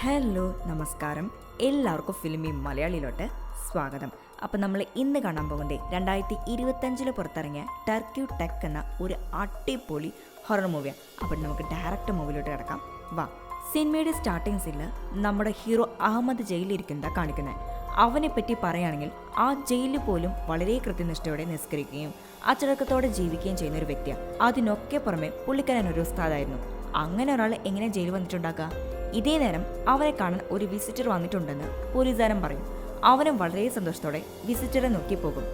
Hello നമസ്കാരം, എല്ലാവർക്കും ഫിലിമി മലയാളിയിലോട്ട് സ്വാഗതം. അപ്പം നമ്മൾ ഇന്ന് കാണാൻ പോകുന്നത് 2025 പുറത്തിറങ്ങിയ ടർക്യൂ ടെക് എന്ന ഒരു അടിപൊളി ഹൊറർ മൂവിയാണ്. അപ്പം നമുക്ക് ഡയറക്റ്റ് മൂവിയിലോട്ട് കിടക്കാം. വാ. സിനിമയുടെ സ്റ്റാർട്ടിങ് സീനിൽ നമ്മുടെ ഹീറോ അഹമ്മദ് ജയിലിലിരിക്കുന്നതാണ് കാണിക്കുന്നത്. അവനെപ്പറ്റി പറയുകയാണെങ്കിൽ ആ ജയിലിൽ പോലും വളരെ കൃത്യനിഷ്ഠയോടെ നിസ്കരിക്കുകയും അച്ചടക്കത്തോടെ ജീവിക്കുകയും ചെയ്യുന്ന ഒരു വ്യക്തിയാണ്. അതിനൊക്കെ പുറമെ പുള്ളിക്കാരൻ ഒരു ഉസ്താദായിരുന്നു. അങ്ങനെ ഒരാൾ എങ്ങനെ ജയിൽ വന്നിട്ടുണ്ടാക്കുക? ഇതേ നേരം അവരെ കാണാൻ ഒരു വിസിറ്റർ വന്നിട്ടുണ്ടെന്ന് പോലീസുകാരൻ പറയും. അവനും വളരെ സന്തോഷത്തോടെ വിസിറ്ററെ നോക്കി പോകും.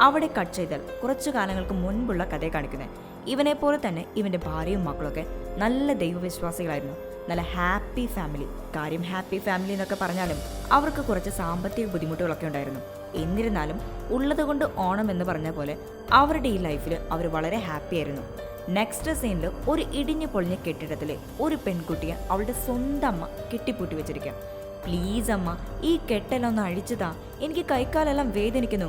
അവിടെ കട്ട് ചെയ്താൽ കുറച്ചു കാലങ്ങൾക്ക് മുൻപുള്ള കഥയെ കാണിക്കുന്നത്. ഇവനെ പോലെ തന്നെ ഇവന്റെ ഭാര്യയും മക്കളൊക്കെ നല്ല ദൈവവിശ്വാസികളായിരുന്നു. നല്ല ഹാപ്പി ഫാമിലി. കാര്യം ഹാപ്പി ഫാമിലി എന്നൊക്കെ പറഞ്ഞാലും അവർക്ക് കുറച്ച് സാമ്പത്തിക ബുദ്ധിമുട്ടുകളൊക്കെ ഉണ്ടായിരുന്നു. എന്നിരുന്നാലും ഉള്ളതുകൊണ്ട് ഓണം എന്ന് പറഞ്ഞ പോലെ അവരുടെ ഈ ലൈഫിൽ അവർ വളരെ ഹാപ്പി ആയിരുന്നു. നെക്സ്റ്റ് സീനിൽ ഒരു ഇടിഞ്ഞു പൊളിഞ്ഞ കെട്ടിടത്തിൽ ഒരു പെൺകുട്ടിയെ അവളുടെ സ്വന്തം അമ്മ കെട്ടിപ്പൂട്ടി വെച്ചിരിക്കുക. പ്ലീസ് അമ്മ, ഈ കെട്ടെല്ലാം ഒന്ന് അഴിച്ചതാ, എനിക്ക് കൈക്കാലെല്ലാം വേദനിക്കുന്നു.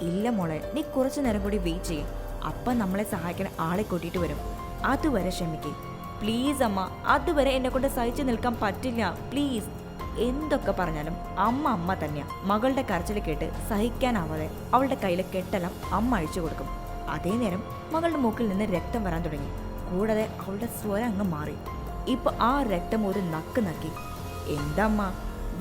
ഇല്ല മോളെ, നീ കുറച്ചു നേരം കൂടി വെയിറ്റ് ചെയ്യും, അപ്പം നമ്മളെ സഹായിക്കാൻ ആളെ കൂട്ടിയിട്ട് വരും. അതുവരെ ക്ഷമിക്കേ പ്ലീസ് അമ്മ, അതുവരെ എന്നെ കൊണ്ട് സഹിച്ചു നിൽക്കാൻ പറ്റില്ല, പ്ലീസ്. എന്തൊക്കെ പറഞ്ഞാലും അമ്മ തന്നെയാ. മകളുടെ കരച്ചിൽ കേട്ട് സഹിക്കാനാവാതെ അവളുടെ കയ്യിലെ കെട്ടെല്ലാം അമ്മ അഴിച്ചു കൊടുക്കും. അതേ നേരം മകളുടെ മൂക്കിൽ നിന്ന് രക്തം വരാൻ തുടങ്ങി. കൂടാതെ അവളുടെ സ്വരം അങ്ങ് മാറി. ഇപ്പൊ ആ രക്തം ഒരു നക്ക് നക്കി. എന്താമ്മ,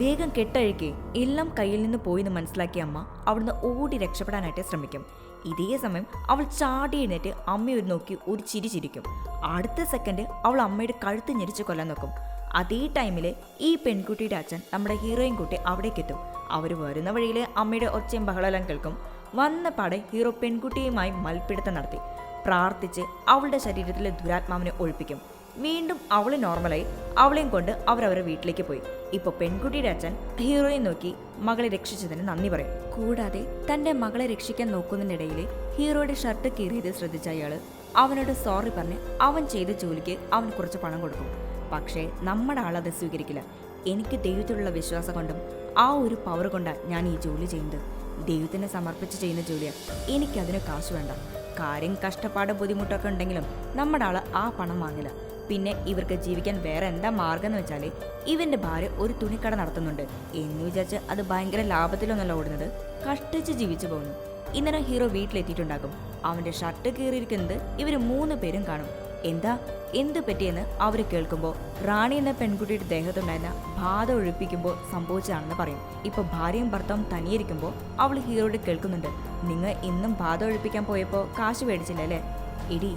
വേഗം കെട്ടഴിക്കേ, എല്ലാം കയ്യിൽ നിന്ന് പോയിന്ന് മനസ്സിലാക്കിയ അമ്മ അവിടുന്ന് ഓടി രക്ഷപ്പെടാനായിട്ട് ശ്രമിക്കും. ഇതേ സമയം അവൾ ചാടി എഴുന്നേറ്റ് അമ്മയൊരു നോക്കി ഒരു ചിരി ചിരിക്കും. അടുത്ത സെക്കൻഡ് അവൾ അമ്മയുടെ കഴുത്ത് ഞെരിച്ച് കൊല്ലാൻ നോക്കും. അതേ ടൈമിൽ ഈ പെൺകുട്ടിയുടെ അച്ഛൻ നമ്മുടെ ഹീറോയിൻ കുട്ടി അവിടേക്ക് എത്തും. അവർ വരുന്ന വഴിയിൽ അമ്മയുടെ ഒച്ചയും ബഹളമെല്ലാം കേൾക്കും. വന്ന പാടെ ഹീറോ പെൺകുട്ടിയുമായി മൽപ്പിടുത്തം നടത്തി പ്രാർത്ഥിച്ച് അവളുടെ ശരീരത്തിലെ ദുരാത്മാവിനെ ഒഴിപ്പിക്കും. വീണ്ടും അവൾ നോർമലായി അവളെയും കൊണ്ട് അവരവരുടെ വീട്ടിലേക്ക് പോയി. ഇപ്പോൾ പെൺകുട്ടിയുടെ അച്ഛൻ ഹീറോയെ നോക്കി മകളെ രക്ഷിച്ചതിന് നന്ദി പറയും. കൂടാതെ തന്റെ മകളെ രക്ഷിക്കാൻ നോക്കുന്നതിനിടയിൽ ഹീറോയുടെ ഷർട്ട് കീറിയത് ശ്രദ്ധിച്ച അയാൾ അവനോട് സോറി പറഞ്ഞ് അവൻ ചെയ്ത ജോലിക്ക് അവന് കുറച്ച് പണം കൊടുക്കും. പക്ഷേ നമ്മുടെ ആളത് സ്വീകരിക്കില്ല. എനിക്ക് ദൈവത്തിലുള്ള വിശ്വാസം കൊണ്ടും ആ ഒരു പവർ കൊണ്ടാണ് ഞാൻ ഈ ജോലി ചെയ്യുന്നത്. ദൈവത്തിനെ സമർപ്പിച്ച് ചെയ്യുന്ന ജോലിയാണ്, എനിക്കതിന് കാശ് വേണ്ട. കാര്യം കഷ്ടപ്പാടും ബുദ്ധിമുട്ടൊക്കെ ഉണ്ടെങ്കിലും നമ്മുടെ ആള് ആ പണം വാങ്ങില്ല. പിന്നെ ഇവർക്ക് ജീവിക്കാൻ വേറെ എന്താ മാർഗം എന്ന് വെച്ചാൽ ഇവന്റെ ഭാര്യ ഒരു തുണിക്കട നടത്തുന്നുണ്ട് എന്ന് വിചാരിച്ച് അത് ഭയങ്കര ലാഭത്തിലൊന്നല്ല ഓടുന്നത്, കഷ്ടിച്ച് ജീവിച്ചു പോകുന്നു. ഇന്നലെ ഹീറോ വീട്ടിലെത്തിയിട്ടുണ്ടാകും. അവന്റെ ഷർട്ട് കീറിയിരിക്കുന്നത് ഇവർ 3 പേരും കാണും. എന്താ എന്തു പറ്റിയെന്ന് അവർ കേൾക്കുമ്പോൾ റാണി എന്ന പെൺകുട്ടിയുടെ ദേഹത്തുണ്ടായിരുന്ന ബാധ ഒഴിപ്പിക്കുമ്പോൾ സംഭവിച്ചതാണെന്ന് പറയും. ഇപ്പൊ ഭാര്യയും ഭർത്താവും തനിയിരിക്കുമ്പോൾ അവൾ ഹീറോയോട് കേൾക്കുന്നുണ്ട്, നിങ്ങൾ ഇന്നും ബാധ ഒഴിപ്പിക്കാൻ പോയപ്പോൾ കാശ് മേടിച്ചില്ല അല്ലേ? എടി,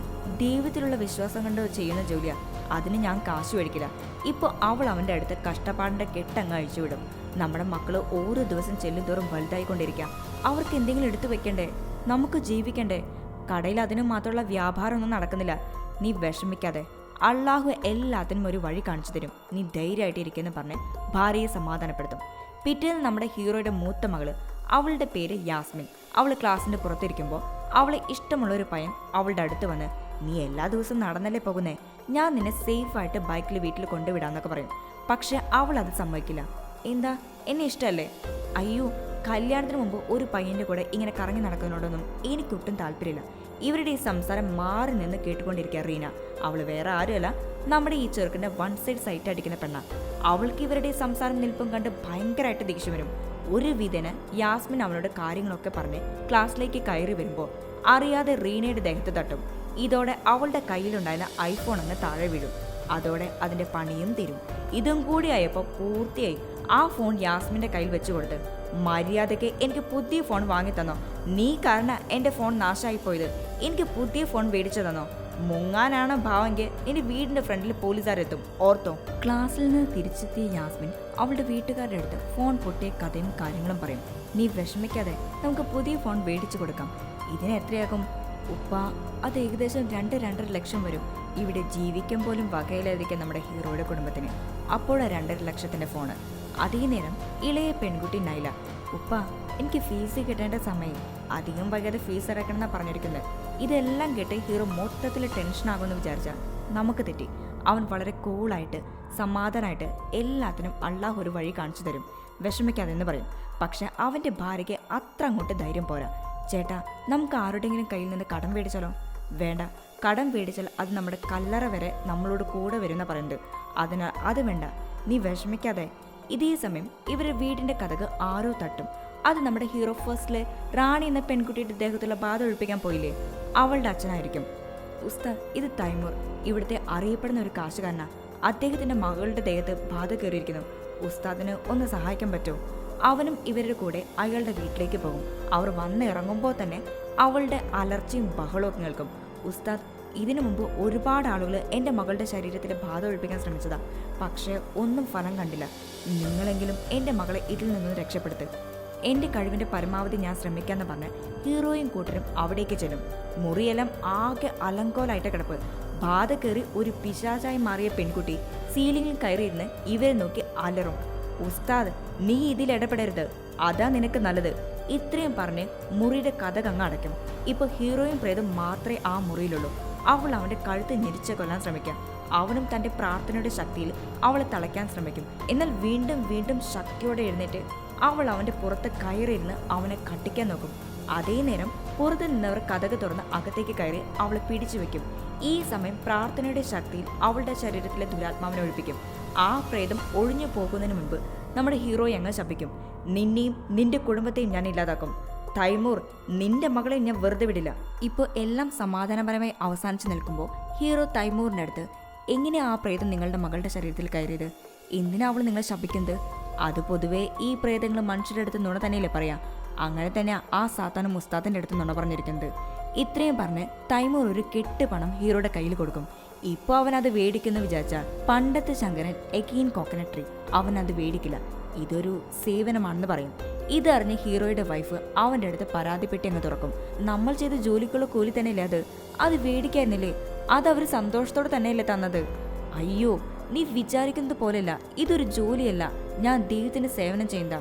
ദൈവത്തിലുള്ള വിശ്വാസം കൊണ്ട് ചെയ്യുന്ന ജോലിയാ, അതിന് ഞാൻ കാശ് മേടിക്കില്ല. ഇപ്പോൾ അവൾ അവൻ്റെ അടുത്ത് കഷ്ടപ്പാടിൻ്റെ കെട്ടങ്ങ് അഴിച്ചുവിടും. നമ്മുടെ മക്കൾ ഓരോ ദിവസം ചെല്ലുന്തോറും വലുതായിക്കൊണ്ടിരിക്കാം. അവർക്ക് എന്തെങ്കിലും എടുത്തു വെക്കണ്ടേ? നമുക്ക് ജീവിക്കണ്ടേ? കടയിൽ അതിനു മാത്രമുള്ള വ്യാപാരമൊന്നും നടക്കുന്നില്ല. നീ വിഷമിക്കാതെ, അള്ളാഹു എല്ലാത്തിനും ഒരു വഴി കാണിച്ചു തരും, നീ ധൈര്യമായിട്ട് ഇരിക്കുമെന്ന് പറഞ്ഞ് ഭാര്യയെ സമാധാനപ്പെടുത്തും. പിറ്റേന്ന് നമ്മുടെ ഹീറോയുടെ മൂത്ത മകള്, അവളുടെ പേര് യാസ്മിൻ, അവൾ ക്ലാസ്സിൻ്റെ പുറത്തിരിക്കുമ്പോൾ അവളെ ഇഷ്ടമുള്ള ഒരു പയ്യൻ അവളുടെ അടുത്ത് വന്ന്, നീ എല്ലാ ദിവസവും നടന്നല്ലേ പോകുന്നേ, ഞാൻ നിന്നെ സേഫായിട്ട് ബൈക്കിൽ വീട്ടിൽ കൊണ്ടുവിടാന്നൊക്കെ പറയും. പക്ഷെ അവൾ അത് സമ്മതിക്കില്ല. എന്താ, എന്നെ ഇഷ്ടമല്ലേ? അയ്യോ, കല്യാണത്തിന് മുമ്പ് ഒരു പയ്യൻ്റെ കൂടെ ഇങ്ങനെ കറങ്ങി നടക്കുന്നതിനോടൊന്നും എനിക്കൊട്ടും താല്പര്യമില്ല. ഇവരുടെ ഈ സംസാരം മാറി നിന്ന് കേട്ടുകൊണ്ടിരിക്കുക റീന. അവൾ വേറെ ആരുമല്ല, നമ്മുടെ ഈ ചെറുക്കൻ്റെ വൺ സൈഡ് സൈറ്റ് അടിക്കുന്ന പെണ്ണ. അവൾക്ക് ഇവരുടെ സംസാരം നിൽപ്പും കണ്ട് ഭയങ്കരമായിട്ട് ദേഷ്യം വരും. ഒരു വിധേന യാസ്മിൻ അവളോട് കാര്യങ്ങളൊക്കെ പറഞ്ഞ് ക്ലാസ്സിലേക്ക് കയറി വരുമ്പോൾ അറിയാതെ റീനയുടെ ദേഹത്ത് തട്ടും. ഇതോടെ അവളുടെ കയ്യിലുണ്ടായിരുന്ന ഐഫോൺ അങ്ങ് താഴെ വീഴും. അതോടെ അതിൻ്റെ പണിയും തീരും. ഇതും കൂടി ആയപ്പോൾ പൂർത്തിയായി. ആ ഫോൺ യാസ്മിൻ്റെ കയ്യിൽ വെച്ച് കൊടുത്ത്, മര്യാദയ്ക്ക് എനിക്ക് പുതിയ ഫോൺ വാങ്ങി തന്നോ? നീ കാരണം എൻ്റെ ഫോൺ നാശമായിപ്പോയത്, എനിക്ക് പുതിയ ഫോൺ മേടിച്ചു തന്നോ? മുങ്ങാനാണ് ഭാവമെങ്കിൽ നിന്റെ വീടിൻ്റെ ഫ്രണ്ടിൽ പോലീസുകാരെത്തും, ഓർത്തോ? ക്ലാസ്സിൽ നിന്ന് തിരിച്ചെത്തിയ യാസ്മിൻ അവളുടെ വീട്ടുകാരുടെ അടുത്ത് ഫോൺ പൊട്ടിയ കഥയും കാര്യങ്ങളും പറയും. നീ വിഷമിക്കാതെ, നമുക്ക് പുതിയ ഫോൺ മേടിച്ചു കൊടുക്കാം. ഇതിന് എത്രയാകും ഉപ്പ? അത് ഏകദേശം 2-2.5 ലക്ഷം വരും. ഇവിടെ ജീവിക്കാൻ പോലും വകയിലായിരിക്കും നമ്മുടെ ഹീറോയുടെ കുടുംബത്തിന്. അപ്പോഴാണ് 2.5 ലക്ഷത്തിൻ്റെ ഫോണ്. അതേ നേരം ഇളയ പെൺകുട്ടി നൈല, ഉപ്പ എനിക്ക് ഫീസ് കിട്ടേണ്ട സമയം, അധികം വൈകാതെ ഫീസ് അടയ്ക്കണമെന്നാണ് പറഞ്ഞിരിക്കുന്നത്. ഇതെല്ലാം കേട്ട് ഹീറോ മൊത്തത്തിൽ ടെൻഷനാകുമെന്ന് വിചാരിച്ചാൽ നമുക്ക് തെറ്റി. അവൻ വളരെ കൂളായിട്ട് സമാധാനമായിട്ട് എല്ലാത്തിനും അള്ളാഹു ഒരു വഴി കാണിച്ചു തരും, വിഷമിക്കാതെന്ന് പറയും. പക്ഷെ അവൻ്റെ ഭാര്യയ്ക്ക് അത്ര അങ്ങോട്ട് ധൈര്യം പോരാ. ചേട്ടാ, നമുക്ക് ആരുടെങ്കിലും കയ്യിൽ നിന്ന് കടം മേടിച്ചാലോ? വേണ്ട, കടം മേടിച്ചാൽ അത് നമ്മുടെ കല്ലറ വരെ നമ്മളോട് കൂടെ വരുന്ന പറയുന്നത്. അതിനാൽ അത് വേണ്ട, നീ വിഷമിക്കാതെ. ഇതേ സമയം ഇവരുടെ വീടിന്റെ കഥക് ആരോ തട്ടും. അത് നമ്മുടെ ഹീറോ ഫസ്റ്റിലെ റാണി എന്ന പെൺകുട്ടിയുടെ ദേഹത്തുള്ള ബാധ ഒഴിപ്പിക്കാൻ പോയില്ലേ, അവളുടെ അച്ഛനായിരിക്കും. ഉസ്താദ്, ഇത് തൈമൂർ, ഇവിടുത്തെ അറിയപ്പെടുന്ന ഒരു കാശുകാരനാ. അദ്ദേഹത്തിന്റെ മകളുടെ ദേഹത്ത് ബാധ കയറിയിരിക്കുന്നു. ഉസ്താദിന് ഒന്ന് സഹായിക്കാൻ പറ്റുമോ? അവനും ഇവരുടെ കൂടെ അയാളുടെ വീട്ടിലേക്ക് പോകും. അവർ വന്നിറങ്ങുമ്പോൾ തന്നെ അവളുടെ അലർച്ചയും ബഹളവും കേൾക്കും. ഉസ്താദ്, ഇതിനു മുമ്പ് ഒരുപാട് ആളുകൾ എൻ്റെ മകളുടെ ശരീരത്തിലെ ബാധ ഒഴിപ്പിക്കാൻ ശ്രമിച്ചതാ, പക്ഷേ ഒന്നും ഫലം കണ്ടില്ല. നിങ്ങളെങ്കിലും എൻ്റെ മകളെ ഇതിൽ നിന്ന് രക്ഷപ്പെടുത്ത്. എൻ്റെ കഴിവിൻ്റെ പരമാവധി ഞാൻ ശ്രമിക്കാമെന്ന് പറഞ്ഞ് ഹീറോയും കൂട്ടരും അവിടേക്ക് ചെല്ലും. മുറിയെല്ലാം ആകെ അലങ്കോലായിട്ട് കിടപ്പ്. ബാധ കയറി ഒരു പിശാചായി മാറിയ പെൺകുട്ടി സീലിംഗിൽ കയറിയിരുന്ന് ഇവരെ നോക്കി അലറും. ഉസ്താദ്, നീ ഇതിൽ ഇടപെടരുത്, അതാ നിനക്ക് നല്ലത്. ഇത്രയും പറഞ്ഞ് മുറിയുടെ കഥകങ്ങ് അടയ്ക്കും. ഇപ്പോൾ ഹീറോയും പ്രേതം മാത്രമേ ആ മുറിയിലുള്ളൂ. അവൾ അവൻ്റെ കഴുത്ത് ഞെരിച്ച് കൊല്ലാൻ ശ്രമിക്കാം. അവനും തൻ്റെ പ്രാർത്ഥനയുടെ ശക്തിയിൽ അവളെ തളയ്ക്കാൻ ശ്രമിക്കും. എന്നാൽ വീണ്ടും വീണ്ടും ശക്തിയോടെ എഴുന്നേറ്റ് അവൾ അവൻ്റെ പുറത്ത് കയറിയിരുന്ന് അവനെ കട്ടിക്കാൻ നോക്കും. അതേ നേരം പുറത്ത് നിന്നവർ കഥക് തുറന്ന് അകത്തേക്ക് കയറി അവളെ പിടിച്ചു വെക്കും. ഈ സമയം പ്രാർത്ഥനയുടെ ശക്തിയിൽ അവളുടെ ശരീരത്തിലെ ദുരാത്മാവിനെ ഒഴിപ്പിക്കും. ആ പ്രേതം ഒഴിഞ്ഞു പോകുന്നതിന് മുൻപ് നമ്മുടെ ഹീറോയെ അങ്ങ് ശപിക്കും. നിന്നെയും നിന്റെ കുടുംബത്തെയും ഞാൻ ഇല്ലാതാക്കും. തൈമൂർ, നിന്റെ മകളെ ഞാൻ വെറുതെ വിടില്ല. ഇപ്പോൾ എല്ലാം സമാധാനപരമായി അവസാനിച്ചു നിൽക്കുമ്പോൾ ഹീറോ തൈമൂറിൻ്റെ അടുത്ത്, എങ്ങനെയാ ആ പ്രേതം നിങ്ങളുടെ മകളുടെ ശരീരത്തിൽ കയറിയത്? എന്തിനാ അവൾ നിങ്ങളെ ശപിക്കുന്നത്? അത് പൊതുവേ ഈ പ്രേതങ്ങൾ മനുഷ്യരുടെ അടുത്ത് നുണ തന്നെയല്ലേ പറയാ. അങ്ങനെ തന്നെ ആ സാത്താനും ഉസ്താദിൻ്റെ അടുത്ത് നുണ പറഞ്ഞിരിക്കുന്നത്. ഇത്രയും പറഞ്ഞ് തൈമൂർ ഒരു കെട്ട് പണം ഹീറോയുടെ കയ്യിൽ കൊടുക്കും. ഇപ്പോൾ അവൻ അത് വേടിക്കുന്നു വിചാരിച്ചാൽ പണ്ടത്തെ ശങ്കരൻ എഗെയിൻ കോക്കനട്ട് ട്രീ, അവൻ അത് വേടിക്കില്ല. ഇതൊരു സേവനമാണെന്ന് പറയും. ഇതറിഞ്ഞ് ഹീറോയുടെ വൈഫ് അവൻ്റെ അടുത്ത് പരാതിപ്പെട്ടി അങ്ങ് തുറക്കും. നമ്മൾ ചെയ്ത ജോലിക്കുള്ള കൂലി തന്നെയല്ലേ അത് വേടിക്കായിരുന്നില്ലേ? അതവർ സന്തോഷത്തോടെ തന്നെയല്ലേ തന്നത്? അയ്യോ, നീ വിചാരിക്കുന്നത് പോലെയല്ല, ഇതൊരു ജോലിയല്ല, ഞാൻ ദൈവത്തിന് സേവനം ചെയ്യുന്ന,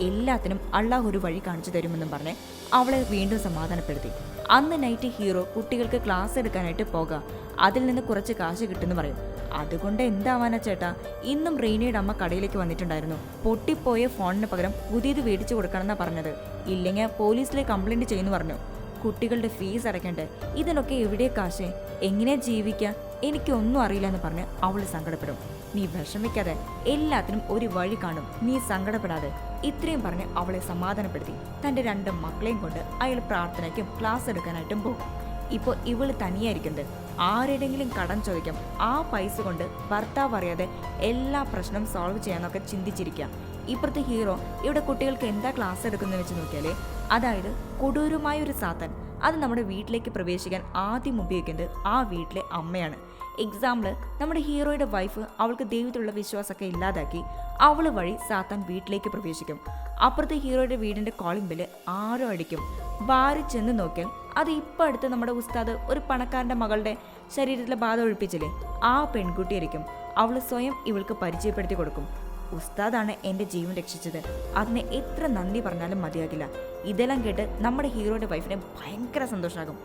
എല്ലാത്തിനും അള്ളാഹു ഒരു വഴി കാണിച്ചു തരുമെന്നും പറഞ്ഞ് അവളെ വീണ്ടും സമാധാനപ്പെടുത്തി. അന്ന് നൈറ്റ് ഹീറോ കുട്ടികൾക്ക് ക്ലാസ് എടുക്കാനായിട്ട് പോകാം, അതിൽ നിന്ന് കുറച്ച് കാശ് കിട്ടുമെന്ന് പറയും. അതുകൊണ്ട് എന്താവാനാ ചേട്ടാ, ഇന്നും റീനയുടെ അമ്മ കടയിലേക്ക് വന്നിട്ടുണ്ടായിരുന്നു. പൊട്ടിപ്പോയ ഫോണിന് പകരം പുതിയത് മേടിച്ചു കൊടുക്കണമെന്നാണ് പറഞ്ഞത്. ഇല്ലെങ്കിൽ പോലീസിലെ കംപ്ലൈൻറ്റ് ചെയ്യുന്നു പറഞ്ഞു. കുട്ടികളുടെ ഫീസ് അടയ്ക്കണ്ടേ, ഇതിനൊക്കെ എവിടെ കാശ്? എങ്ങനെ ജീവിക്കുക? എനിക്കൊന്നും അറിയില്ല എന്ന് പറഞ്ഞ് അവൾ സങ്കടപ്പെടും. നീ വിഷമിക്കാതെ, എല്ലാത്തിനും ഒരു വഴി കാണും, നീ സങ്കടപ്പെടാതെ. ഇത്രയും പറഞ്ഞ് അവളെ സമാധാനപ്പെടുത്തി തൻ്റെ 2 മക്കളെയും കൊണ്ട് അയാൾ പ്രാർത്ഥനയ്ക്കും ക്ലാസ് എടുക്കാനായിട്ടും പോകും. ഇപ്പോൾ ഇവള് തനിയായിരിക്കുന്നത്. ആരുടെങ്കിലും കടം ചോദിക്കാം, ആ പൈസ കൊണ്ട് ഭർത്താവ് അറിയാതെ എല്ലാ പ്രശ്നവും സോൾവ് ചെയ്യാനൊക്കെ ചിന്തിച്ചിരിക്കാം. ഇപ്പുറത്തെ ഹീറോ ഇവിടെ കുട്ടികൾക്ക് എന്താ ക്ലാസ് എടുക്കുന്നത് വെച്ച് നോക്കിയാലേ, അതായത് കൊടൂരമായ ഒരു സാത്താൻ അത് നമ്മുടെ വീട്ടിലേക്ക് പ്രവേശിക്കാൻ ആദ്യം ഉപയോഗിക്കുന്നത് ആ വീട്ടിലെ അമ്മയാണ്. എക്സാമ്പിൾ, നമ്മുടെ ഹീറോയുടെ വൈഫ് അവൾക്ക് ദൈവത്തിലുള്ള വിശ്വാസമൊക്കെ ഇല്ലാതാക്കി അവൾ വഴി സാത്താൻ വീട്ടിലേക്ക് പ്രവേശിക്കും. അപ്പുറത്തെ ഹീറോയുടെ വീടിൻ്റെ കോളിംഗ് ബെല്ല് ആരോ അടിക്കും. ഭാര്യ ചെന്ന് നോക്കിയാൽ അത് ഇപ്പം അടുത്ത് നമ്മുടെ ഉസ്താദ് ഒരു പണക്കാരൻ്റെ മകളുടെ ശരീരത്തിലെ ബാധ ഒഴിപ്പിച്ചില്ലേ, ആ പെൺകുട്ടിയായിരിക്കും. അവൾ സ്വയം ഇവൾക്ക് പരിചയപ്പെടുത്തി കൊടുക്കും. ഉസ്താദാണ് എൻ്റെ ജീവൻ രക്ഷിച്ചത്, അതിനെ എത്ര നന്ദി പറഞ്ഞാലും മതിയാകില്ല. ഇതെല്ലാം കേട്ട് നമ്മുടെ ഹീറോയുടെ വൈഫിന് ഭയങ്കര സന്തോഷമാകും.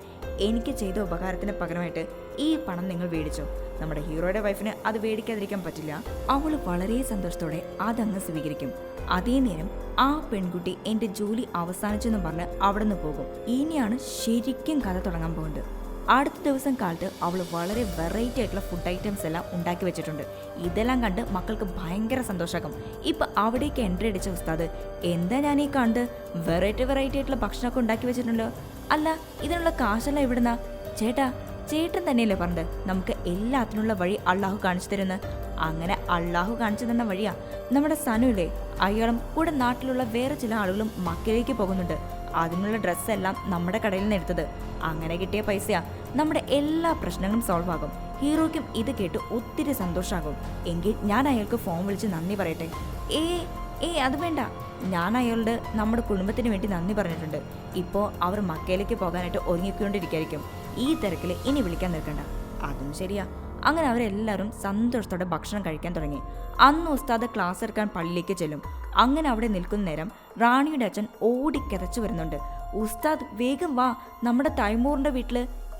എനിക്ക് ചെയ്ത ഉപകാരത്തിന് പകരമായിട്ട് ഈ പണം നിങ്ങൾ മേടിച്ചോ. നമ്മുടെ ഹീറോയുടെ വൈഫിന് അത് മേടിക്കാതിരിക്കാൻ പറ്റില്ല. അവൾ വളരെ സന്തോഷത്തോടെ അതങ്ങ് സ്വീകരിക്കും. അതേ നേരം ആ പെൺകുട്ടി എൻ്റെ ജോലി അവസാനിച്ചെന്ന് പറഞ്ഞ് അവിടെ നിന്ന് പോകും. ഇനിയാണ് ശരിക്കും കഥ തുടങ്ങാൻ പോകുന്നത്. അടുത്ത ദിവസം കാലത്ത് അവൾ വളരെ വെറൈറ്റി ആയിട്ടുള്ള ഫുഡ് ഐറ്റംസ് എല്ലാം ഉണ്ടാക്കി വെച്ചിട്ടുണ്ട്. ഇതെല്ലാം കണ്ട് മക്കൾക്ക് ഭയങ്കര സന്തോഷമാകും. ഇപ്പം അവിടേക്ക് എൻട്രി അടിച്ച ഉസ്താദ്, എന്താ ഞാൻ ഈ കണ്ട് വെറൈറ്റി ആയിട്ടുള്ള ഭക്ഷണമൊക്കെ ഉണ്ടാക്കി വെച്ചിട്ടുണ്ടല്ലോ, അല്ല ഇതിനുള്ള കാശെല്ലാം ഇവിടുന്ന? ചേട്ടൻ തന്നെയല്ലേ പറഞ്ഞത് നമുക്ക് എല്ലാത്തിനുള്ള വഴി അള്ളാഹു കാണിച്ചു തരുന്ന? അങ്ങനെ അള്ളാഹു കാണിച്ചു തന്ന വഴിയാ നമ്മുടെ സനുല്ലേ, അയാളും കൂടെ നാട്ടിലുള്ള വേറെ ചില ആളുകളും മക്കയിലേക്ക് പോകുന്നുണ്ട്. അതിനുള്ള ഡ്രസ്സെല്ലാം നമ്മുടെ കടയിൽ നിന്ന് എടുത്തത്. അങ്ങനെ കിട്ടിയ പൈസയാ നമ്മുടെ എല്ലാ പ്രശ്നങ്ങളും സോൾവ് ആകും. ഹീറോയ്ക്കും ഇത് കേട്ട് ഒത്തിരി സന്തോഷമാകും. എങ്കിൽ ഞാൻ അയാൾക്ക് ഫോൺ വിളിച്ച് നന്ദി പറയട്ടെ? അത് വേണ്ട, ഞാൻ അയാളുടെ നമ്മുടെ കുടുംബത്തിന് വേണ്ടി നന്ദി പറഞ്ഞിട്ടുണ്ട്. ഇപ്പോൾ അവർ മക്കയിലേക്ക് പോകാനായിട്ട് ഒരുങ്ങിക്കൊണ്ടിരിക്കുകയായിരിക്കും. ഈ തിരക്കിൽ ഇനി വിളിക്കാൻ നിൽക്കണ്ട. അതും ശരിയാ. അങ്ങനെ അവരെല്ലാവരും സന്തോഷത്തോടെ ഭക്ഷണം കഴിക്കാൻ തുടങ്ങി. അന്ന് ഉസ്താദ് ക്ലാസ് എടുക്കാൻ പള്ളിയിലേക്ക് ചെല്ലും. അങ്ങനെ അവിടെ നിൽക്കുന്ന നേരം റാണിയുടെ അച്ഛൻ ഓടിക്കിതച്ചു വരുന്നുണ്ട്. ഉസ്താദ് വേഗം വാ, നമ്മുടെ തൈമൂറിൻ്റെ വീട്ടിൽ.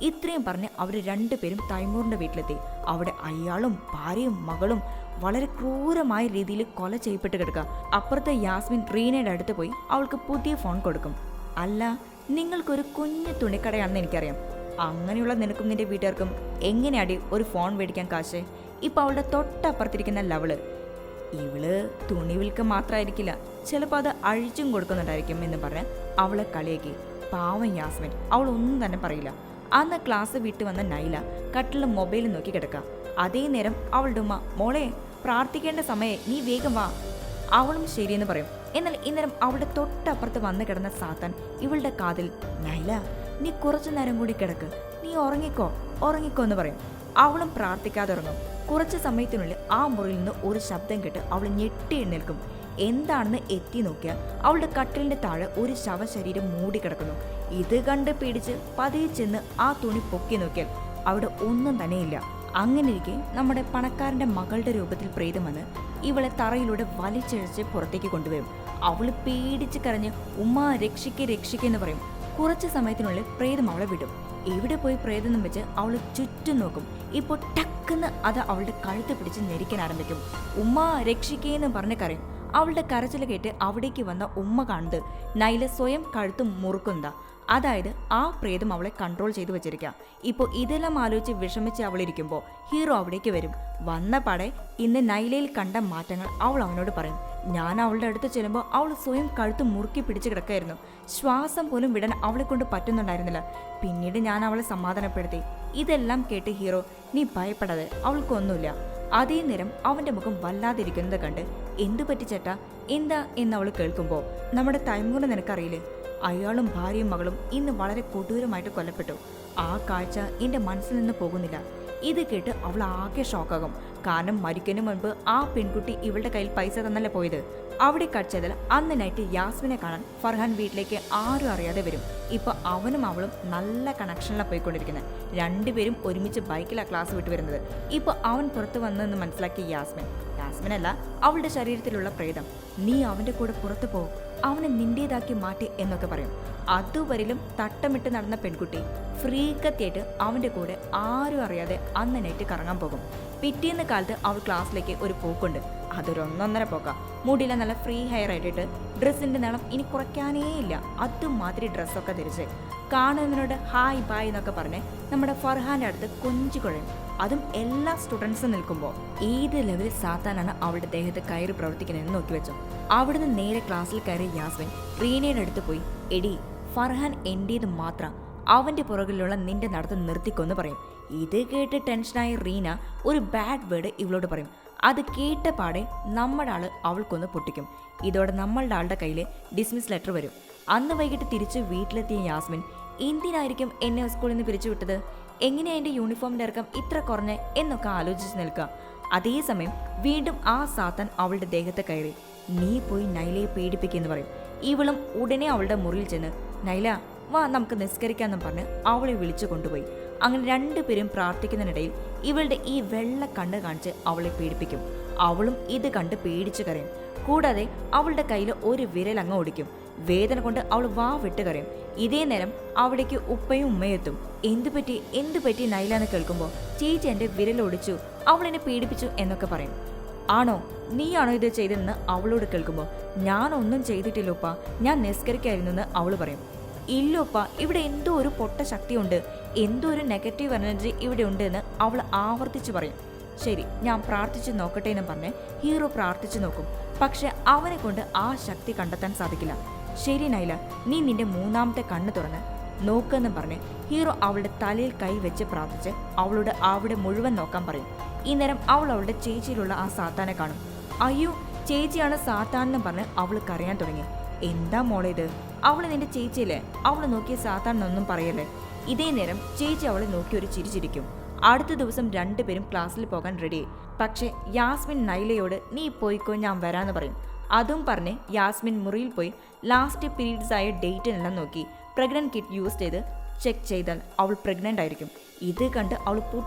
ഇത്രയും പറഞ്ഞ് അവർ 2 പേരും തൈമൂറിൻ്റെ വീട്ടിലെത്തി. അവിടെ അയാളും ഭാര്യയും മകളും വളരെ ക്രൂരമായ രീതിയിൽ കൊല ചെയ്യപ്പെട്ട് കിടക്കുക. അപ്പുറത്തെ യാസ്മിൻ റീനയുടെ അടുത്ത് പോയി അവൾക്ക് പുതിയ ഫോൺ കൊടുക്കും. അല്ല, നിങ്ങൾക്കൊരു കുഞ്ഞു തുണിക്കടയാണെന്ന് എനിക്കറിയാം. അങ്ങനെയുള്ള നിനക്കും നിന്റെ വീട്ടുകാർക്കും എങ്ങനെയാടി ഒരു ഫോൺ മേടിക്കാൻ കാശ്? ഇപ്പം അവളുടെ തൊട്ടപ്പുറത്തിരിക്കുന്ന ലവള് ഇവള് തുണി വിൽക്ക മാത്രമായിരിക്കില്ല, ചിലപ്പോൾ അത് അഴിച്ചും കൊടുക്കുന്നുണ്ടായിരിക്കും എന്ന് പറഞ്ഞ് അവളെ കളിയാക്കി. പാവം യാസ്മിൻ അവൾ ഒന്നും തന്നെ പറയില്ല. അന്ന് ക്ലാസ് വിട്ട് വന്ന നൈല കട്ടിൽ മൊബൈൽ നോക്കി കിടക്കുക. അതേ നേരം അവളുടെ ഉമ്മ, മോളെ പ്രാർത്ഥിക്കേണ്ട സമയം, നീ വേഗം വാ. അവളും ശരിയെന്ന് പറയും. എന്നാൽ ഇന്നേരം അവളുടെ തൊട്ടപ്പുറത്ത് വന്ന് കിടന്ന സാത്താൻ ഇവളുടെ കാതിൽ, നൈല നീ കുറച്ചു നേരം കൂടി കിടക്ക്, നീ ഉറങ്ങിക്കോ എന്ന് പറയും. അവളും പ്രാർത്ഥിക്കാതെ ഉറങ്ങും. കുറച്ച് സമയത്തിനുള്ളിൽ ആ മുറിയിൽ നിന്ന് ഒരു ശബ്ദം കേട്ട് അവൾ ഞെട്ടി എഴുന്നേൽക്കും. എന്താണെന്ന് എത്തി നോക്കിയാൽ അവളുടെ കട്ടിലിന്റെ താഴെ ഒരു ശവശരീരം മൂടിക്കിടക്കുന്നു. ഇത് കണ്ട് പേടിച്ച് പതിയെ ചെന്ന് ആ തുണി പൊക്കി നോക്കിയാൽ അവിടെ ഒന്നും തന്നെയില്ല. അങ്ങനെയിരിക്കെ നമ്മുടെ പണക്കാരന്റെ മകളുടെ രൂപത്തിൽ പ്രേതം വന്ന് ഇവളെ തറയിലൂടെ വലിച്ചിഴച്ച് പുറത്തേക്ക് കൊണ്ടുവരും. അവള് പേടിച്ച് കരഞ്ഞ് ഉമ്മ രക്ഷിക്കെ എന്ന് പറയും. കുറച്ച് സമയത്തിനുള്ളിൽ പ്രേതം അവളെ വിടും. എവിടെ പോയി പ്രേതം വെച്ച് അവൾ ചുറ്റും നോക്കും. ഇപ്പോൾ ടക്കെന്ന് അത് അവളുടെ കഴുത്ത് പിടിച്ച് ഞെരിക്കാൻ ആരംഭിക്കും. ഉമ്മ രക്ഷിക്കേന്ന് പറഞ്ഞ് കരയും. അവളുടെ കരച്ചിൽ കേട്ട് അവിടേക്ക് വന്ന ഉമ്മ കണ്ട് നൈല സ്വയം കഴുത്ത് മുറുക്കുന്നതാ. അതായത് ആ പ്രേതം അവളെ കൺട്രോൾ ചെയ്തു വെച്ചിരിക്കുക. ഇപ്പോൾ ഇതെല്ലാം ആലോചിച്ച് വിഷമിച്ച് അവളിരിക്കുമ്പോൾ ഹീറോ അവിടേക്ക് വരും. വന്ന പടെ ഇന്ന് നൈലയിൽ കണ്ട മാറ്റങ്ങൾ അവൾ അവനോട് പറയും. ഞാൻ അവളുടെ അടുത്ത് ചെല്ലുമ്പോൾ അവൾ സ്വയം കഴുത്ത് മുറുക്കി പിടിച്ച് കിടക്കായിരുന്നു. ശ്വാസം പോലും വിടാൻ അവളെ കൊണ്ട് പറ്റുന്നുണ്ടായിരുന്നില്ല. പിന്നീട് ഞാൻ അവളെ സമാധാനപ്പെടുത്തി. ഇതെല്ലാം കേട്ട് ഹീറോ, നീ ഭയപ്പെടാതെ, അവൾക്കൊന്നുമില്ല. അതേ നേരം അവന്റെ മുഖം വല്ലാതിരിക്കുന്നത് കണ്ട്, എന്തു പറ്റി ചേട്ടാ, എന്താ എന്ന് അവൾ കേൾക്കുമ്പോൾ, നമ്മുടെ തൈമൂറിനെ നിനക്കറിയില്ലേ, അയാളും ഭാര്യയും മകളും ഇന്ന് വളരെ കൊടൂരമായിട്ട് കൊല്ലപ്പെട്ടു. ആ കാഴ്ച എന്റെ മനസ്സിൽ നിന്ന് പോകുന്നില്ല. ഇത് കേട്ട് അവൾ ആകെ ഷോക്കാകും. കാരണം മരിക്കുന്നതിന് മുൻപ് ആ പെൺകുട്ടി ഇവളുടെ കയ്യിൽ പൈസ തന്നല്ലേ പോയത്. അവിടെ കടിച്ചതിൽ അന്ന് നൈറ്റ് യാസ്മിനെ കാണാൻ ഫർഹാൻ വീട്ടിലേക്ക് ആരും അറിയാതെ വരും. ഇപ്പൊ അവനും അവളും നല്ല കണക്ഷനിലാണ് പോയിക്കൊണ്ടിരിക്കുന്നത്. രണ്ടുപേരും ഒരുമിച്ച് ബൈക്കിലാണ് ക്ലാസ് വിട്ടു വരുന്നത്. ഇപ്പൊ അവൻ പുറത്തു വന്നെന്ന് മനസ്സിലാക്കിയ യാസ്മിനല്ല, അവളുടെ ശരീരത്തിലുള്ള പ്രേതം, നീ അവന്റെ കൂടെ പുറത്തു പോ, അവനെ നിന്റേതാക്കി മാറ്റി എന്നൊക്കെ പറയും. അതുവരിലും തട്ടമിട്ട് നടന്ന പെൺകുട്ടി ഫ്രീക്കത്തിയായിട്ട് അവന്റെ കൂടെ ആരും അറിയാതെ അന്ന് നൈറ്റ് കറങ്ങാൻ പോകും. പിറ്റേന്ന് കാലത്ത് അവൾ ക്ലാസ്സിലേക്ക് ഒരു പോക്കുണ്ട്. അതൊരു 1.5 പോക്ക. മുടിയിലെ നല്ല ഫ്രീ ഹെയർ ആയിട്ടിട്ട് ഡ്രസ്സിന്റെ നീളം ഇനി കുറയ്ക്കാനേ ഇല്ല. അതുമാതിരി ഡ്രസ്സൊക്കെ ധരിച്ച് കാണുന്നതിനോട് ഹായ് ബായ് എന്നൊക്കെ പറഞ്ഞ് നമ്മുടെ ഫർഹാന്റെ അടുത്ത് കൊഞ്ചി കുഴയും. അതും എല്ലാ സ്റ്റുഡൻസും നിൽക്കുമ്പോൾ ഏത് ലെവലിൽ സാത്താനാണ് അവളുടെ ദേഹത്ത് കയറി പ്രവർത്തിക്കുന്നതെന്ന് നോക്കി വെച്ചു. അവിടുന്ന് നേരെ ക്ലാസ്സിൽ കയറി യാസ്മിൻ റീനയുടെ അടുത്ത് പോയി, എടി ഫർഹാൻ എന്റേത് മാത്രം, അവന്റെ പുറകിലുള്ള നിന്റെ നടത്തം നിർത്തിക്കൊന്ന് പറയും. ഇത് കേട്ട് ടെൻഷനായ റീന ഒരു ബാഡ് വേർഡ് ഇവളോട് പറയും. അത് കേട്ട പാടെ നമ്മുടെ ആള് അവൾക്കൊന്ന് പൊട്ടിക്കും. ഇതോടെ നമ്മളുടെ ആളുടെ കയ്യിൽ ഡിസ്മിസ് ലെറ്റർ വരും. അന്ന് വൈകിട്ട് തിരിച്ച് വീട്ടിലെത്തിയ യാസ്മിൻ, എന്തിനായിരിക്കും എന്നെ സ്കൂളിൽ നിന്ന് പിരിച്ചുവിട്ടത്, എങ്ങനെയാ എൻ്റെ യൂണിഫോമിൻ്റെ ഇറക്കം ഇത്ര കുറഞ്ഞ് എന്നൊക്കെ ആലോചിച്ച് നിൽക്കുക. അതേസമയം വീണ്ടും ആ സാത്താൻ അവളുടെ ദേഹത്ത് കയറി, നീ പോയി നൈലയെ പേടിപ്പിക്കുമെന്ന് പറയും. ഇവളും ഉടനെ അവളുടെ മുറിയിൽ ചെന്ന്, നൈല വാ നമുക്ക് നിസ്കരിക്കാന്നും പറഞ്ഞ് അവളെ വിളിച്ചു കൊണ്ടുപോയി. അങ്ങനെ രണ്ടുപേരും പ്രാർത്ഥിക്കുന്നതിനിടയിൽ ഇവളുടെ ഈ വെള്ള കണ്ണ് കാണിച്ച് അവളെ പേടിപ്പിക്കും. അവളും ഇത് കണ്ട് പേടിച്ചു കരയും. കൂടാതെ അവളുടെ കയ്യിൽ ഒരു വിരൽ അങ്ങ് ഓടിക്കും. വേദന കൊണ്ട് അവൾ വാ വിട്ട് കരയും. ഇതേ നേരം അവിടേക്ക് ഉപ്പയും ഉമ്മയും എത്തും. എന്തു പറ്റി നൈല എന്ന് കേൾക്കുമ്പോൾ, ചേച്ചി എൻ്റെ വിരലൊടിച്ചു, അവൾ എന്നെ പീഡിപ്പിച്ചു എന്നൊക്കെ പറയും. ആണോ, നീയാണോ ഇത് ചെയ്തതെന്ന് അവളോട് കേൾക്കുമ്പോൾ, ഞാനൊന്നും ചെയ്തിട്ടില്ല ഉപ്പ, ഞാൻ നിസ്കരിക്കായിരുന്നു എന്ന് അവൾ പറയും. ഇല്ലുപ്പ, ഇവിടെ എന്തോ ഒരു പൊട്ട ശക്തിയുണ്ട്, എന്തോ ഒരു നെഗറ്റീവ് എനർജി ഇവിടെ ഉണ്ട് എന്ന് അവൾ ആവർത്തിച്ച് പറയും. ശരി, ഞാൻ പ്രാർത്ഥിച്ചു നോക്കട്ടെ എന്ന് പറഞ്ഞ് ഹീറോ പ്രാർത്ഥിച്ചു നോക്കും. പക്ഷെ അവനെ കൊണ്ട് ആ ശക്തി കണ്ടെത്താൻ സാധിക്കില്ല. ശരി നൈല, നീ നിന്റെ 3ാമത്തെ കണ്ണ് തുറന്ന് നോക്കെന്ന് പറഞ്ഞ് ഹീറോ അവളുടെ തലയിൽ കൈ വെച്ച് പ്രാർത്ഥിച്ച് അവളോട് അവിടെ മുഴുവൻ നോക്കാൻ പറയും. ഈ നേരം അവൾ അവളുടെ ചേച്ചിയിലുള്ള ആ സാത്താനെ കാണും. അയ്യോ, ചേച്ചിയാണ് സാത്താൻ എന്ന് പറഞ്ഞ് അവൾ കരയാൻ തുടങ്ങി. എന്താ മോളെ ഇത്, അവള് നിന്റെ ചേച്ചിയല്ലേ, അവള് നോക്കിയ സാത്താൻ എന്നൊന്നും പറയല്ലേ. ഇതേ നേരം ചേച്ചി അവളെ നോക്കി ഒരു ചിരിച്ചിരിക്കും. അടുത്ത ദിവസം രണ്ടുപേരും ക്ലാസ്സിൽ പോകാൻ റെഡിയായി. പക്ഷെ യാസ്മിൻ നൈലയോട് നീ പോയിക്കോ, ഞാൻ വരാന്ന് പറയും. അതും പറഞ്ഞ് യാസ്മിൻ മുറിയിൽ പോയി ലാസ്റ്റ് പീരീഡ്സ് ആയ ഡേറ്റിനെല്ലാം നോക്കി പ്രഗ്നന്റ് കിറ്റ് യൂസ് ചെയ്ത് ചെക്ക് ചെയ്താൽ അവൾ പ്രഗ്നന്റ് ആയിരിക്കും. ഇത് കണ്ട് അവൾ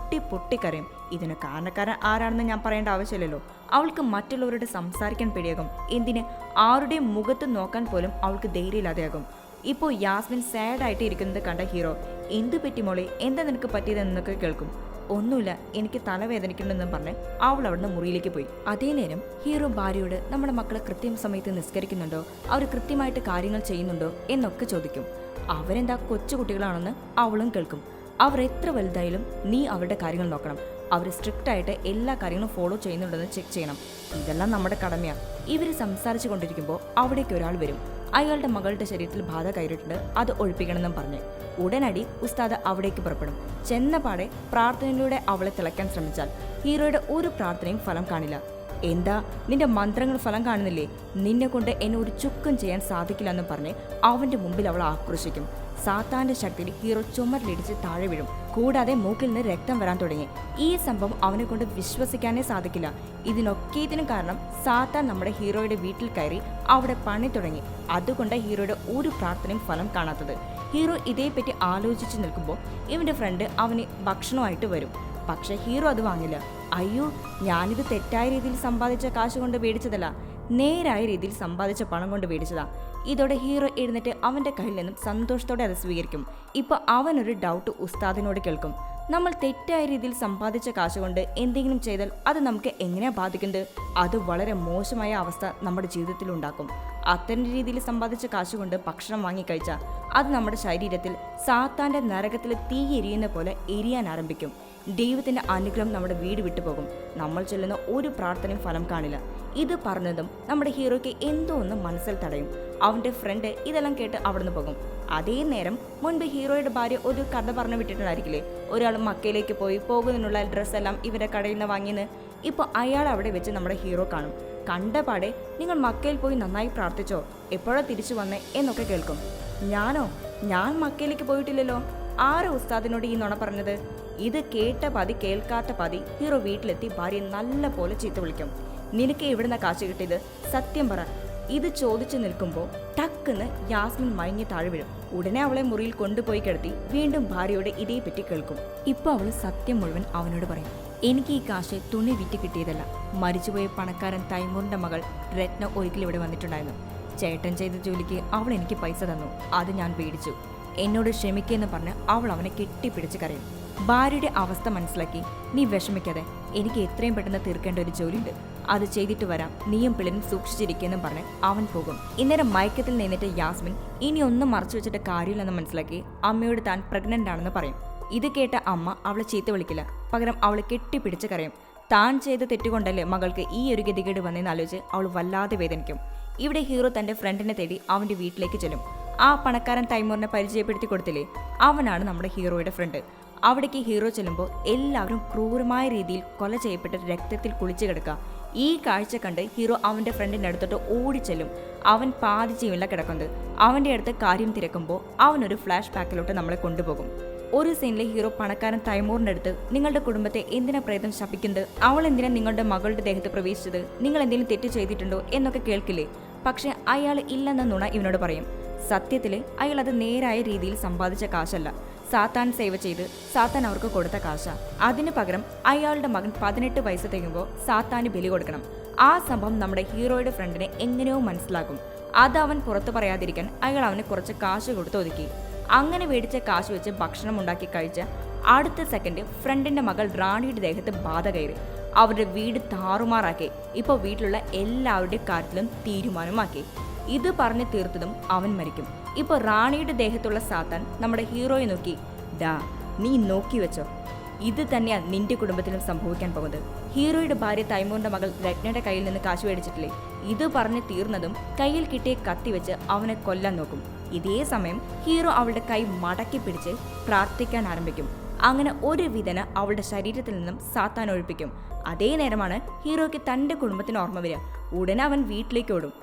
പൊട്ടിക്കരയും. ഇതിന് കാരണക്കാരൻ ആരാണെന്ന് ഞാൻ പറയേണ്ട ആവശ്യമില്ലല്ലോ. അവൾക്ക് മറ്റുള്ളവരോട് സംസാരിക്കാൻ പേടിയാകും. എന്തിന്, ആരുടെയും മുഖത്ത് നോക്കാൻ പോലും അവൾക്ക് ധൈര്യമില്ലാതെയാകും. ഇപ്പോൾ യാസ്മിൻ സാഡായിട്ട് ഇരിക്കുന്നത് കണ്ട ഹീറോ, എന്തു പറ്റി മോളെ, എന്താ നിനക്ക് പറ്റിയതെന്നൊക്കെ കേൾക്കും. ഒന്നുമില്ല, എനിക്ക് തലവേദനിക്കുന്നുണ്ടെന്നും പറഞ്ഞ് അവൾ അവിടുന്ന് മുറിയിലേക്ക് പോയി. അതേ നേരം ഹീറോ ഭാര്യയോട് നമ്മുടെ മക്കളെ കൃത്യം സമയത്ത് നിസ്കരിക്കുന്നുണ്ടോ, അവർ കൃത്യമായിട്ട് കാര്യങ്ങൾ ചെയ്യുന്നുണ്ടോ എന്നൊക്കെ ചോദിക്കും. അവരെന്താ കൊച്ചുകുട്ടികളാണെന്ന് അവളും കേൾക്കും. അവർ എത്ര വലുതായാലും നീ അവരുടെ കാര്യങ്ങൾ നോക്കണം, അവർ സ്ട്രിക്റ്റ് ആയിട്ട് എല്ലാ കാര്യങ്ങളും ഫോളോ ചെയ്യുന്നുണ്ടെന്ന് ചെക്ക് ചെയ്യണം. ഇതെല്ലാം നമ്മുടെ കടമയാണ്. ഇവർ സംസാരിച്ചു കൊണ്ടിരിക്കുമ്പോൾ അവിടേക്ക് ഒരാൾ വരും. അയാളുടെ മകളുടെ ശരീരത്തിൽ ബാധ കയറിയിട്ടുണ്ട്, അത് ഒഴിപ്പിക്കണമെന്നും പറഞ്ഞ് ഉടനടി ഉസ്താദ് അവിടേക്ക് പുറപ്പെടും. ചെന്നപാടെ പ്രാർത്ഥനയിലൂടെ അവളെ തിളയ്ക്കാൻ ശ്രമിച്ചാൽ ഹീറോയുടെ ഒരു പ്രാർത്ഥനയും ഫലം കാണില്ല. എന്താ നിന്റെ മന്ത്രങ്ങൾ ഫലം കാണുന്നില്ലേ? നിന്നെ കൊണ്ട് എന്നെ ഒരു ചുക്കും ചെയ്യാൻ സാധിക്കില്ല എന്ന് പറഞ്ഞ് അവന്റെ മുമ്പിൽ അവൾ ആക്രോശിക്കും. സാത്താന്റെ ശക്തിയിൽ ഹീറോ ചുമരിലിടിച്ച് താഴെ വീഴും. കൂടാതെ മൂക്കിൽ നിന്ന് രക്തം വരാൻ തുടങ്ങി. ഈ സംഭവം അവനെ കൊണ്ട് വിശ്വസിക്കാനേ സാധിക്കില്ല. ഇതിനൊക്കേതിനും കാരണം സാത്താൻ നമ്മുടെ ഹീറോയുടെ വീട്ടിൽ കയറി അവിടെ പണി തുടങ്ങി. അതുകൊണ്ട് ഹീറോയുടെ ഒരു പ്രാർത്ഥനയും ഫലം കാണാത്തത്. ഹീറോ ഇതേപ്പറ്റി ആലോചിച്ച് നിൽക്കുമ്പോൾ ഇവന്റെ ഫ്രണ്ട് അവന് ഭക്ഷണമായിട്ട് വരും. പക്ഷെ ഹീറോ അത് വാങ്ങില്ല. അയ്യോ, ഞാനിത് തെറ്റായ രീതിയിൽ സമ്പാദിച്ച കാശ് കൊണ്ട് മേടിച്ചതല്ല, നേരായ രീതിയിൽ സമ്പാദിച്ച പണം കൊണ്ട് മേടിച്ചതാ. ഇതോടെ ഹീറോ എഴുന്നേറ്റ് അവന്റെ കയ്യിൽ നിന്നും സന്തോഷത്തോടെ അത് സ്വീകരിക്കും. ഇപ്പൊ അവനൊരു ഡൗട്ട് ഉസ്താദിനോട് കേൾക്കും. നമ്മൾ തെറ്റായ രീതിയിൽ സമ്പാദിച്ച കാശ് കൊണ്ട് എന്തെങ്കിലും ചെയ്താൽ അത് നമുക്ക് എങ്ങനെയാ ബാധിക്കുന്നത്? അത് വളരെ മോശമായ അവസ്ഥ നമ്മുടെ ജീവിതത്തിൽ ഉണ്ടാക്കും. അത്തരം രീതിയിൽ സമ്പാദിച്ച കാശ് കൊണ്ട് ഭക്ഷണം വാങ്ങിക്കഴിച്ചാൽ അത് നമ്മുടെ ശരീരത്തിൽ സാത്താന്റെ നരകത്തിൽ തീ എരിയുന്ന പോലെ എരിയാൻ ആരംഭിക്കും. ദൈവത്തിന്റെ അനുഗ്രഹം നമ്മുടെ വീട് വിട്ടുപോകും. നമ്മൾ ചൊല്ലുന്ന ഒരു പ്രാർത്ഥനയും ഫലം കാണില്ല. ഇത് പറഞ്ഞതും നമ്മുടെ ഹീറോയ്ക്ക് എന്തോ ഒന്ന് മനസ്സിൽ തടയും. അവന്റെ ഫ്രണ്ട് ഇതെല്ലാം കേട്ട് അവിടുന്ന് പോകും. അതേ നേരം മുൻപ് ഹീറോയുടെ ഭാര്യ ഒരു കഥ പറഞ്ഞു വിട്ടിട്ടുണ്ടായിരിക്കില്ലേ, ഒരാൾ മക്കയിലേക്ക് പോയി പോകുന്നതിനുള്ള ഡ്രസ്സെല്ലാം ഇവരുടെ കടയിൽ നിന്ന് വാങ്ങിയെന്ന്. ഇപ്പോൾ അയാൾ അവിടെ വെച്ച് നമ്മുടെ ഹീറോ കാണും. കണ്ടപാടെ നിങ്ങൾ മക്കയിൽ പോയി നന്നായി പ്രാർത്ഥിച്ചോ, എപ്പോഴാ തിരിച്ചു വന്നേ എന്നൊക്കെ കേൾക്കും. ഞാൻ മക്കയിലേക്ക് പോയിട്ടില്ലല്ലോ. ആരാ ഉസ്താദിനോട് ഈ നുണ പറഞ്ഞത്? ഇത് കേട്ട പാതി കേൾക്കാത്ത പാതി ഹീറോ വീട്ടിലെത്തി ഭാര്യയെ നല്ല പോലെ ചീത്ത വിളിക്കും. നിനക്ക് എവിടുന്ന കാശ് കിട്ടിയത്? സത്യം പറ. ഇത് ചോദിച്ചു നിൽക്കുമ്പോൾ ടക്കെന്ന് യാസ്മിൻ മയങ്ങി താഴെ വീഴും. ഉടനെ അവളെ മുറിയിൽ കൊണ്ടുപോയി കിടത്തി വീണ്ടും ഭാര്യയോട് ഇതേപ്പറ്റി കേൾക്കും. ഇപ്പോൾ അവൾ സത്യം മുഴുവൻ അവനോട് പറയും. എനിക്ക് ഈ കാശ് തുണി വിറ്റ് കിട്ടിയതല്ല. മരിച്ചുപോയ പണക്കാരൻ തൈമൂറിന്റെ മകൾ രത്ന ഒരിക്കൽ ഇവിടെ വന്നിട്ടുണ്ടായിരുന്നു. ചേട്ടൻ ചെയ്ത ജോലിക്ക് അവൾ എനിക്ക് പൈസ തന്നു, അത് ഞാൻ പേടിച്ചു. എന്നോട് ക്ഷമിക്കെന്ന് പറഞ്ഞ് അവൾ അവനെ കെട്ടിപ്പിടിച്ച് കരയും. ഭാര്യയുടെ അവസ്ഥ മനസ്സിലാക്കി, നീ വിഷമിക്കാതെ, എനിക്ക് എത്രയും പെട്ടെന്ന് തീർക്കേണ്ട ഒരു ജോലിയുണ്ട്, അത് ചെയ്തിട്ട് വരാം, നീയും പിള്ളേരും സൂക്ഷിച്ചിരിക്കുമെന്നും പറഞ്ഞ് അവൻ പോകും. ഇന്നേരം മയക്കത്തിൽ നിന്നിട്ട് യാസ്മിൻ ഇനി ഒന്നും മറച്ചു വെച്ചിട്ട് കാര്യമില്ലെന്ന് മനസ്സിലാക്കി അമ്മയോട് താൻ പ്രഗ്നന്റ് ആണെന്ന് പറയും. ഇത് കേട്ട അമ്മ അവളെ ചീത്ത വിളിക്കില്ല, പകരം അവളെ കെട്ടിപ്പിടിച്ച് കരയും. താൻ ചെയ്ത തെറ്റുകൊണ്ടല്ലേ മകൾക്ക് ഈ ഒരു ഗതികേട് വന്നതെന്ന് ആലോചിച്ച് അവൾ വല്ലാതെ വേദനിക്കും. ഇവിടെ ഹീറോ തന്റെ ഫ്രണ്ടിനെ തേടി അവന്റെ വീട്ടിലേക്ക് ചെല്ലും. ആ പണക്കാരൻ തൈമൂറിനെ പരിചയപ്പെടുത്തി കൊടുത്തില്ലേ, അവനാണ് നമ്മുടെ ഹീറോയുടെ ഫ്രണ്ട്. അവിടേക്ക് ഹീറോ ചെല്ലുമ്പോൾ എല്ലാവരും ക്രൂരമായ രീതിയിൽ കൊല ചെയ്യപ്പെട്ട് രക്തത്തിൽ കുളിച്ചു കിടക്കുക. ഈ കാഴ്ച കണ്ട് ഹീറോ അവന്റെ ഫ്രണ്ടിന്റെ അടുത്തോട്ട് ഓടിച്ചെല്ലും. അവൻ പാതി ജീവനില കിടക്കുന്നത്. അവന്റെ അടുത്ത് കാര്യം തിരക്കുമ്പോൾ അവനൊരു ഫ്ലാഷ് ബാക്കിലോട്ട് നമ്മളെ കൊണ്ടുപോകും. ഒരു സീനിലെ ഹീറോ പണക്കാരൻ തൈമൂറിന്റെ അടുത്ത്, നിങ്ങളുടെ കുടുംബത്തെ എന്തിനാ പ്രേതം ശപിക്കുന്നത്, അവൾ എന്തിനാ നിങ്ങളുടെ മകളുടെ ദേഹത്ത് പ്രവേശിച്ചത്, നിങ്ങൾ എന്തെങ്കിലും തെറ്റ് ചെയ്തിട്ടുണ്ടോ എന്നൊക്കെ കേൾക്കില്ലേ. പക്ഷെ അയാൾ ഇല്ലെന്ന നുണ ഇവനോട് പറയും. സത്യത്തില് അയാൾ അത് നേരായ രീതിയിൽ സമ്പാദിച്ച കാശല്ല, സാത്താൻ സേവ ചെയ്ത് സാത്താൻ അവർക്ക് കൊടുത്ത കാശ. അതിനു പകരം അയാളുടെ മകൻ 18 വയസ്സ് തികയുമ്പോൾ സാത്താന് ബലി കൊടുക്കണം. ആ സംഭവം നമ്മുടെ ഹീറോയുടെ ഫ്രണ്ടിനെ എങ്ങനെയോ മനസ്സിലാക്കും. അത് അവൻ പുറത്തു പറയാതിരിക്കാൻ അയാൾ അവന് കുറച്ച് കാശ് കൊടുത്ത് ഒതുക്കി. അങ്ങനെ മേടിച്ച കാശ് വെച്ച് ഭക്ഷണം ഉണ്ടാക്കി കഴിച്ച അടുത്ത സെക്കൻഡ് ഫ്രണ്ടിന്റെ മകൾ റാണിയുടെ ദേഹത്ത് ബാധ കയറി. അവരുടെ വീട് താറുമാറാക്കി. ഇപ്പോൾ വീട്ടിലുള്ള എല്ലാവരുടെയും കാര്യത്തിലും തീരുമാനമാക്കി. ഇത് പറഞ്ഞു തീർത്തതും അവൻ മരിക്കും. ഇപ്പോൾ റാണിയുടെ ദേഹത്തുള്ള സാത്താൻ നമ്മുടെ ഹീറോയെ നോക്കി, ഡാ നീ നോക്കി വെച്ചോ, ഇത് തന്നെയാ നിന്റെ കുടുംബത്തിലും സംഭവിക്കാൻ പോകുന്നത്. ഹീറോയുടെ ഭാര്യ തൈമൂറിന്റെ മകൾ രത്നയുടെ കയ്യിൽ നിന്ന് കാശ് മേടിച്ചിട്ടില്ലേ, ഇത് പറഞ്ഞു തീർന്നതും കയ്യിൽ കിട്ടിയ കത്തി വെച്ച് അവനെ കൊല്ലാൻ നോക്കും. ഇതേ സമയം ഹീറോ അവളുടെ കൈ മടക്കി പിടിച്ച് പ്രാർത്ഥിക്കാൻ ആരംഭിക്കും. അങ്ങനെ ഒരു വിധന അവളുടെ ശരീരത്തിൽ നിന്നും സാത്താൻ ഒഴിപ്പിക്കും. അതേ നേരമാണ് ഹീറോയ്ക്ക് തന്റെ കുടുംബത്തിന് ഓർമ്മ വരിക. ഉടനെ അവൻ വീട്ടിലേക്ക് ഓടും.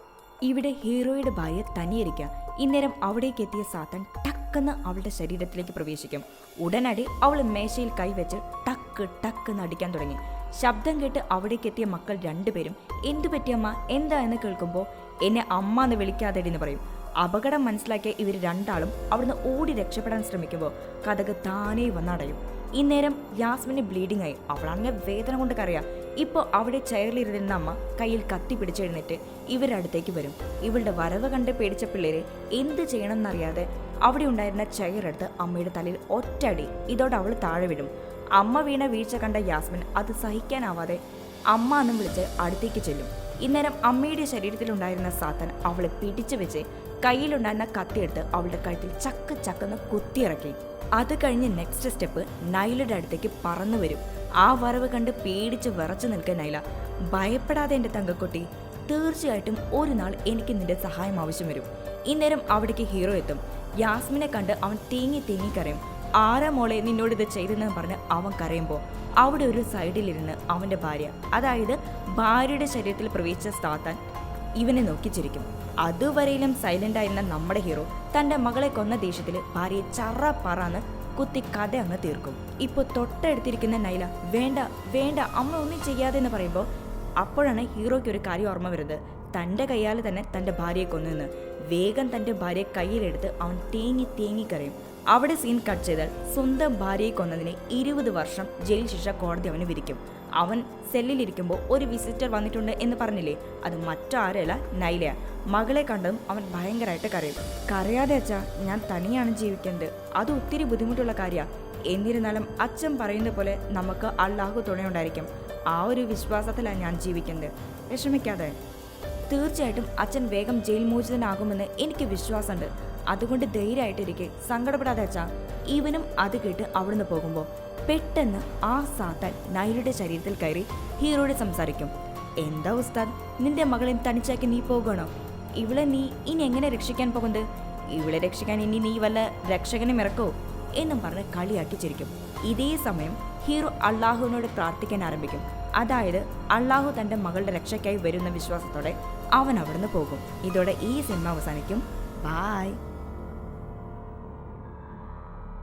ഇവിടെ ഹീറോയുടെ ഭാര്യ തനിയിരിക്കുക. ഇന്നേരം അവിടേക്ക് എത്തിയ സാത്താൻ ടക്കെന്ന് അവളുടെ ശരീരത്തിലേക്ക് പ്രവേശിക്കും. ഉടനടി അവൾ മേശയിൽ കൈവച്ച് ടക്ക് ടക്ക് നടിക്കാൻ തുടങ്ങി. ശബ്ദം കേട്ട് അവിടേക്ക് എത്തിയ മക്കൾ രണ്ടുപേരും, എന്തു പറ്റിയമ്മ, എന്താ എന്ന് കേൾക്കുമ്പോൾ എന്നെ അമ്മ എന്ന് വിളിക്കാതെടി എന്ന് പറയും. അപകടം മനസ്സിലാക്കിയ ഇവർ രണ്ടാളും അവിടുന്ന് ഓടി രക്ഷപ്പെടാൻ ശ്രമിക്കുമ്പോൾ കതക് താനേ വന്നടയും. ഇന്നേരം യാസ്മിന് ബ്ലീഡിംഗ് ആയി. അവളാണെങ്കിൽ വേദന കൊണ്ട് കരയാ. ഇപ്പോൾ അവിടെ ചെയറിലിരുന്ന അമ്മ കയ്യിൽ കത്തി പിടിച്ചെഴുന്നിട്ട് ഇവരുടെ അടുത്തേക്ക് വരും. ഇവളുടെ വരവ് കണ്ട് പേടിച്ച പിള്ളേര് എന്ത് ചെയ്യണമെന്നറിയാതെ അവിടെ ഉണ്ടായിരുന്ന ചെയറെടുത്ത് അമ്മയുടെ തലയിൽ ഒറ്റടി. ഇതോടെ അവൾ താഴെ വിടും. അമ്മ വീണ വീഴ്ച കണ്ട യാസ്മിൻ അത് സഹിക്കാനാവാതെ അമ്മ എന്നും വിളിച്ച് അടുത്തേക്ക് ചെല്ലും. ഇന്നേരം അമ്മയുടെ ശരീരത്തിലുണ്ടായിരുന്ന സാത്താൻ അവളെ പിടിച്ചു വെച്ച് കയ്യിലുണ്ടായിരുന്ന കത്തിയെടുത്ത് അവളുടെ കഴുത്തിൽ ചക്കെന്ന് കുത്തിയിറക്കി. അത് കഴിഞ്ഞ് നെക്സ്റ്റ് സ്റ്റെപ്പ് നൈലയുടെ അടുത്തേക്ക് പറന്നു വരും. ആ വരവ് കണ്ട് പേടിച്ച് വിറച്ചു നിൽക്കാൻ നൈല. ഭയപ്പെടാതെ എൻ്റെ തങ്കക്കുട്ടി, തീർച്ചയായിട്ടും ഒരു നാൾ എനിക്ക് നിന്റെ സഹായം ആവശ്യം വരും. ഇന്നേരം അവിടേക്ക് ഹീറോ എത്തും. യാസ്മിനെ കണ്ട് അവൻ തേങ്ങി കരയും. ആരാ മോളെ നിന്നോട് ഇത് ചെയ്തെന്ന് പറഞ്ഞ് അവൻ കരയുമ്പോൾ അവിടെ ഒരു സൈഡിലിരുന്ന് അവൻ്റെ ഭാര്യ, അതായത് ഭാര്യയുടെ ശരീരത്തിൽ പ്രവേശിച്ച സാത്താൻ ഇവനെ നോക്കി ചിരിക്കും. അതുവരെയിലും സൈലന്റ് ആയിരുന്ന നമ്മുടെ ഹീറോ തൻ്റെ മകളെ കൊന്ന ദേഷ്യത്തിൽ ഭാര്യയെ ചറ പറന്ന് കുത്തി കഥ അങ്ങ് തീർക്കും. ഇപ്പോൾ തൊട്ടടുത്തിരിക്കുന്ന നൈല വേണ്ട വേണ്ട അമ്മ ഒന്നും ചെയ്യാതെ എന്ന് പറയുമ്പോൾ അപ്പോഴാണ് ഹീറോയ്ക്ക് ഒരു കാര്യം ഓർമ്മ വരുന്നത്. തൻ്റെ കയ്യാൽ തന്നെ തൻ്റെ ഭാര്യയെ കൊന്നുവെന്ന്. വേഗം തൻ്റെ ഭാര്യയെ കയ്യിലെടുത്ത് അവൻ തേങ്ങി കരയും. അവിടെ സീൻ കട്ട് ചെയ്താൽ സ്വന്തം ഭാര്യയെ കൊന്നതിന് 20 വർഷം ജയിൽ ശിക്ഷ കോടതി അവന് വിധിക്കും. അവൻ സെല്ലിലിരിക്കുമ്പോൾ ഒരു വിസിറ്റർ വന്നിട്ടുണ്ട് എന്ന് പറഞ്ഞില്ലേ, അത് മറ്റാരല്ല നൈലയാ. മകളെ കണ്ടതും അവൻ ഭയങ്കരമായിട്ട് കരയും. കരയാതെ അച്ഛാ, ഞാൻ തനിയാണ് ജീവിക്കുന്നത്, അത് ഒത്തിരി ബുദ്ധിമുട്ടുള്ള കാര്യമാണ്. എന്നിരുന്നാലും അച്ഛൻ പറയുന്ന പോലെ നമുക്ക് അള്ളാഹു തുണയുണ്ടായിരിക്കും. ആ ഒരു വിശ്വാസത്തിലാണ് ഞാൻ ജീവിക്കുന്നത്. വിഷമിക്കാതെ. തീർച്ചയായിട്ടും അച്ഛൻ വേഗം ജയിൽ മോചിതനാകുമെന്ന് എനിക്ക് വിശ്വാസമുണ്ട്. അതുകൊണ്ട് ധൈര്യമായിട്ടിരിക്കെ, സങ്കടപ്പെടാതെ അച്ഛാ. ഇവനും അത് കേട്ട് അവിടുന്ന് പോകുമ്പോൾ പെട്ടെന്ന് ആ സാത്താൻ നൈലയുടെ ശരീരത്തിൽ കയറി ഹീറോയോട് സംസാരിക്കും. എന്താ ഉസ്താദ്, നിന്റെ മകളെ തനിച്ചാക്കി നീ പോകണോ? ഇവളെ നീ ഇനി എങ്ങനെ രക്ഷിക്കാൻ പോകുന്നത്? ഇവളെ രക്ഷിക്കാൻ ഇനി നീ വല്ല രക്ഷകനും ഇറക്കോ എന്നും പറഞ്ഞ് കളിയാക്കി ചിരിക്കും. ഇതേ സമയം ഹീറോ അള്ളാഹുവിനോട് പ്രാർത്ഥിക്കാൻ ആരംഭിക്കും. അതായത് അള്ളാഹു തൻ്റെ മകളുടെ രക്ഷയ്ക്കായി വരുന്ന വിശ്വാസത്തോടെ അവൻ അവിടുന്ന് പോകും. ഇതോടെ ഈ സിനിമ അവസാനിക്കും. ബായ്.